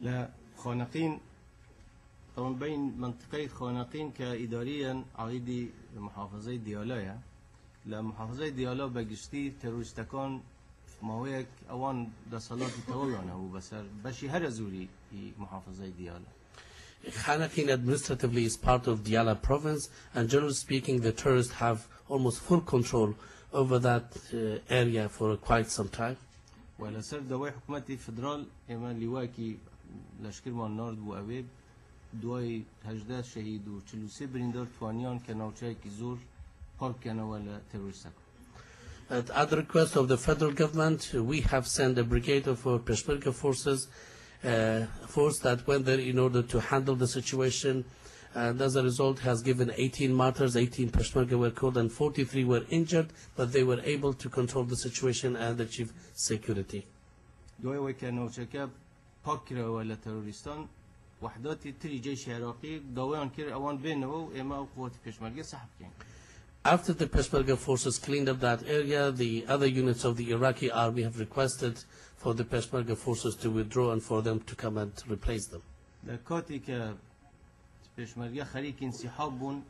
لا خانقين طبعا بين منطقة خانقين كإداريا عيدي محافظة ديالايا لا محافظة ديالا بجشتي تروستكان ماويك أوان دا صلاة تولنا هو بسر بشي هر زوري محافظة ديالا. Khanaqin administratively is part of Diyala province, and generally speaking, the terrorists have almost full control over that area for quite some time. ولا سر دواي حكومتي فدرال إما لواكي لشكر من نارد وأبيب دواي هجدة شهيد وشلوسي بريندر توانيان كناوشاي كزور قرب كنا ولا terrorist. At the request of the federal government, we have sent a brigade of Peshmerga forces, force that went there in order to handle the situation, and as a result has given 18 martyrs, 18 Peshmerga were killed and 43 were injured, but they were able to control the situation and achieve security. دواي كانوا شكاب باكرا ولا terroristان وحدات تري جيش عراقي دوايان كير أوان بينه وإما قوات Peshmerga سحبكين. After the Peshmerga forces cleaned up that area, the other units of the Iraqi army have requested for the Peshmerga forces to withdraw and for them to come and replace them. لكاتي ك Peshmerga خليك انسحابون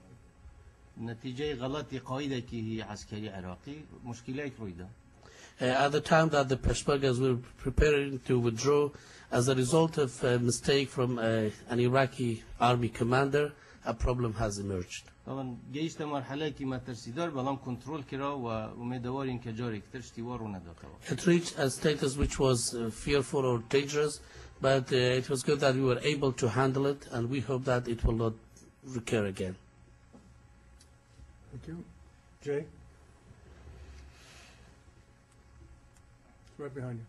نتيجة غلطي قاعدة هي عسكري عراقي مشكلة رويدة. At the time that the Peshmergas were preparing to withdraw, as a result of a mistake from an Iraqi army commander, a problem has emerged. طبعا جيشنا مرحلة كما ترسيدار بلام كنترول كرا ومدوارين كجاري كترشتي وارو ندا طبعا. It reached a status which was fearful or dangerous, but it was good that we were able to handle it, and we hope that it will not recur again. Thank you. Jay? It's right behind you.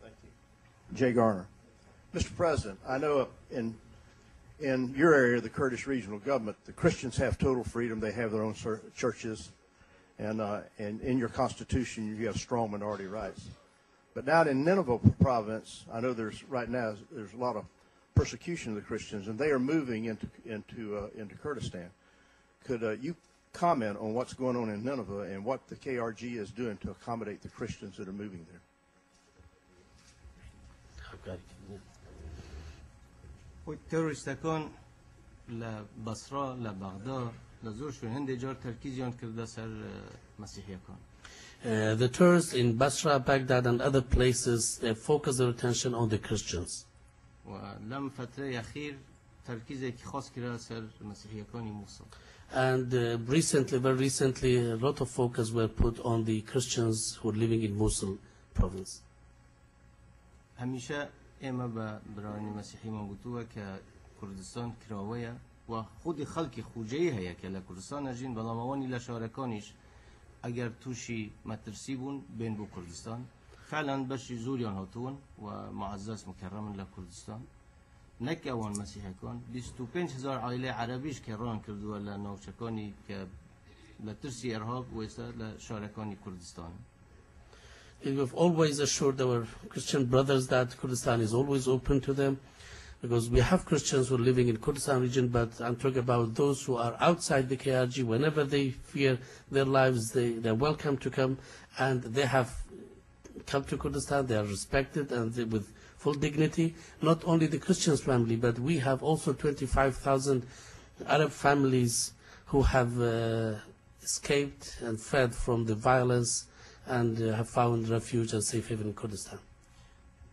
Thank you. Jay Garner. Mr. President, I know in your area, the Kurdish regional government, the Christians have total freedom. They have their own churches, and in your constitution, you have strong minority rights. But down in Nineveh province, I know right now there's a lot of persecution of the Christians, and they are moving into Kurdistan. Could you comment on what's going on in Nineveh and what the KRG is doing to accommodate the Christians that are moving there? والتروریستکان لبصره لبغداد لزور شو هندی جار ترکیزیان کرده سر مسیحیکان. The tourists in Basra, Baghdad, and other places focus their attention on the Christians. ولم فتره اخیر ترکیزی که خاص کرده سر مسیحیکانی موصل. And recently, very recently, a lot of focus were put on the Christians who are living in Mosul province. همیشه اما با برانی مسیحی من گوتوه که کردستان کراویه و خود خلق خوجهی هیا که لکردستان نجین بلا موانی لشارکانیش اگر توشی مترسی بون بین بو کردستان فعلا بشی زوریان هاتون و معزز مکرم لکردستان نک اوان مسیحی کن 25,000 عائله عربیش که ران کردو لنوچکانی که لترسی ارهاب و لشارکانی کردستان. We've always assured our Christian brothers that Kurdistan is always open to them, because we have Christians who are living in Kurdistan region, but I'm talking about those who are outside the KRG. Whenever they fear their lives, they're welcome to come, and they have come to Kurdistan. They are respected and with full dignity. Not only the Christians family, but we have also 25,000 Arab families who have escaped and fled from the violence and have found refuge and safe haven in Kurdistan.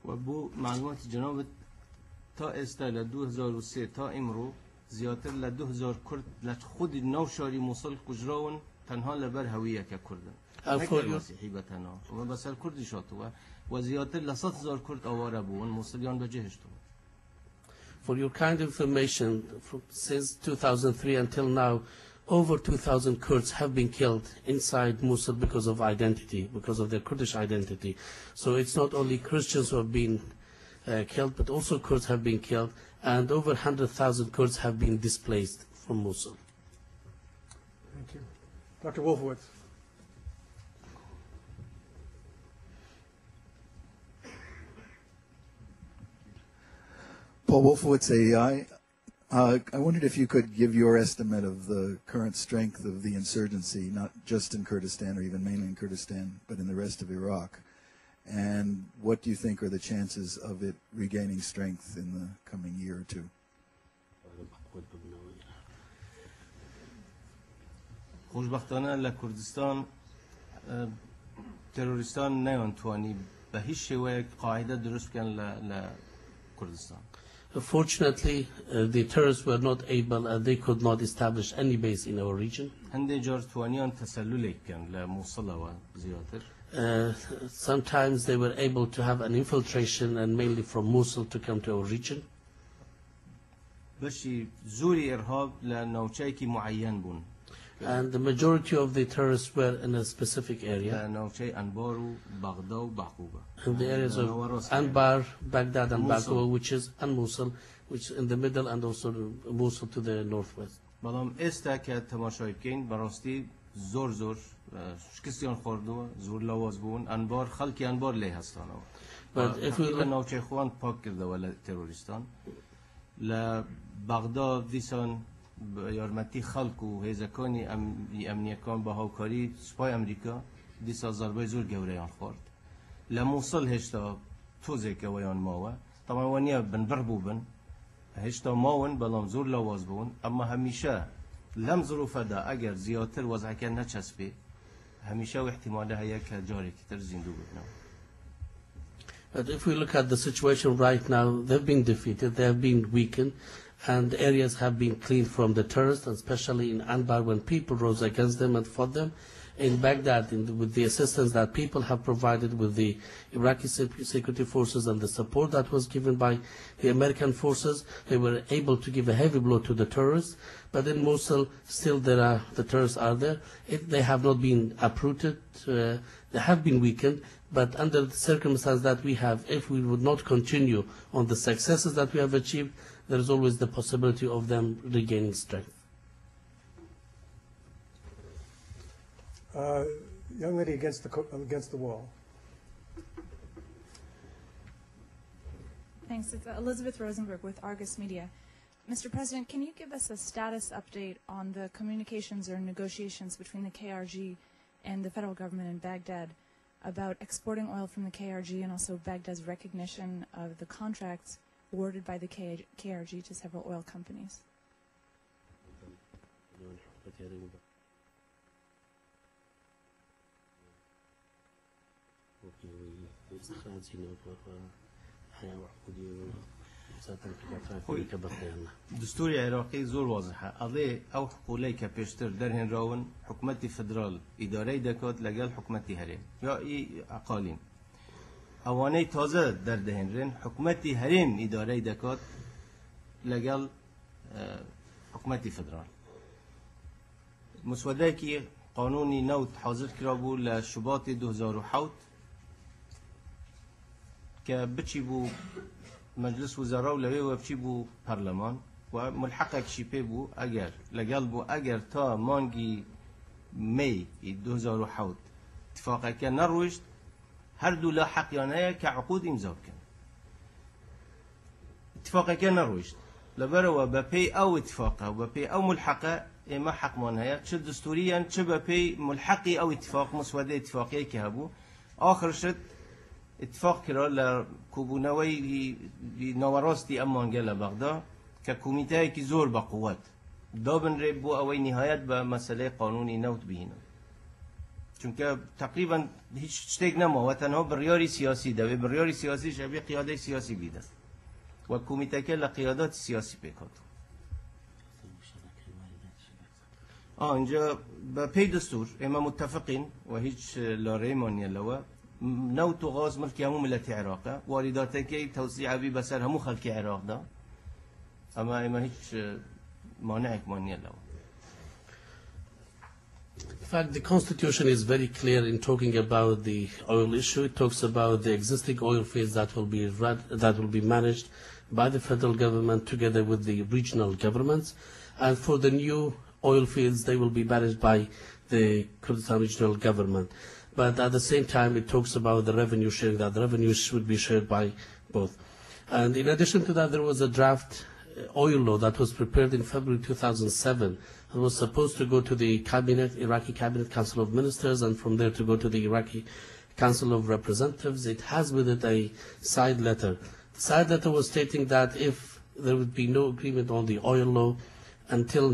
وبو معلومات جنابت تا استا ل 2003 تا امرو زیاتر ل 2000 کرد لخود نوشاری موصل کجراون تنها لبر هویه که کردن. مسیحی بتنها و بس الکردی شاتوا و زیاتر ل 100,000 کرد آواره بون موصلیان بجهشتو. For your kind information, since 2003 until now, over 2,000 Kurds have been killed inside Mosul because of identity, because of their Kurdish identity. So it's not only Christians who have been killed, but also Kurds have been killed, and over 100,000 Kurds have been displaced from Mosul. Thank you. Dr. Wolfowitz. Paul Wolfowitz, AEI. I wondered if you could give your estimate of the current strength of the insurgency, not just in Kurdistan or even mainly in Kurdistan, but in the rest of Iraq, and what do you think are the chances of it regaining strength in the coming year or two? خوشبختانه لکردستان تروریستان نیانتوانی به هیچ شیوه قاعده درست کن لکردستان. Fortunately, the terrorists were not able and they could not establish any base in our region. هنده جار توانیان تسلل کن لموصل و زیاتر. Sometimes they were able to have an infiltration and mainly from Mosul to come to our region. بشی زوری ارهاب لنوچه‌ای که معین بون. And the majority of the terrorists were in a specific area. لنوچه انبار و بغداد و بعقوبه. In the areas of Anbar, Baghdad and Baghuz, which is, and Mosul, which is in the middle, and also Mosul to the northwest. بلام استا که تماشای بکن براستی زور زور شکستیان خوردو زور لواز بون انبار خلکی انبار لی هستانو. But if we تقریبا look, نوچه خوان پاک کرده ولی تروریستان لبغداد دیسان یارمتی خلق و هیزکانی امنیکان با هاوکاری سپای امریکا دیسا ضربه زور گوریان خورد لموصل هشتا توزه که ویان ماوه طبعا وانیا بن بربوبن هشتا ماون بلام زور لواز بون اما همیشه لم ظروف دا اگر زیادتر وضع که نچسبه همیشه و احتماله هیا که جاری کتر زندو ببنو. but if we look at the situation right now, they've been defeated, they have been weakened, and areas have been cleaned from the terrorists, and especially in Anbar when people rose against them and fought them. In Baghdad, with the assistance that people have provided with the Iraqi security forces and the support that was given by the American forces, they were able to give a heavy blow to the terrorists. But in Mosul, still the terrorists are there. They have not been uprooted, they have been weakened, but under the circumstances that we have, if we would not continue on the successes that we have achieved, there is always the possibility of them regaining strength. Young lady against the wall. Thanks. It's Elizabeth Rosenberg with Argus Media. Mr. President, can you give us a status update on the communications or negotiations between the KRG and the federal government in Baghdad about exporting oil from the KRG and also Baghdad's recognition of the contracts awarded by the KRG to several oil companies? دستور عراقی زور واضحه. علی او حقوقی که پیشتر در هن راون حکومت فدرال اداره دکات لگل حکومتی هرم یا ای اقالیم. اوانه تازه در دهن رن حکومتی هرم اداره دکات لگل حکومتی فدرال. مسوده کی قانونی نوت حاضر کرابو لشباط 2007 که بچی بو مجلس وزراء ولوی و بچی بو پارلمان و ملحقه کشیپه بو اگر لگل بو اگر تا مانگی می 2007 اتفاقه که نروشت هر دو لا حقیانه که عقود امضا کن اتفاقه که نروشت لبرو بپی او اتفاقه و بپی او ملحقه اما حق مانهیا چه دستوريا چه بپی ملحقی او اتفاق مسوده اتفاقیه که هبو آخر شد اتفاق کرا لکوبونوی نواراستی امانگل بغداد که کمیته کی زور با قوت دابن ربو اوی نهایت به مسئله قانونی نوت بهینه چونکه تقریبا هیچ شتیگ نما و تنها بریاری سیاسی ده بریاری سیاسی شبیه قیاده سیاسی بیده و کمیته که لقیادات سیاسی پیکات اینجا به پی دستور اما متفقین و هیچ لاره مانیه لوا نوت و غاز ملکی همو ملت عراقه وارداته که توسیع بی بسر همو خلق عراق ده اما هیچ مانعک مانیه لوا. In fact, the Constitution is very clear in talking about the oil issue. It talks about the existing oil fields that will be managed by the federal government together with the regional governments, and for the new oil fields, they will be managed by the Kurdistan regional government. But at the same time, it talks about the revenue sharing, that the revenue should be shared by both. And in addition to that, there was a draft oil law that was prepared in February 2007. It was supposed to go to the cabinet, Iraqi Cabinet Council of Ministers, and from there to go to the Iraqi Council of Representatives. It has with it a side letter. The side letter was stating that if there would be no agreement on the oil law until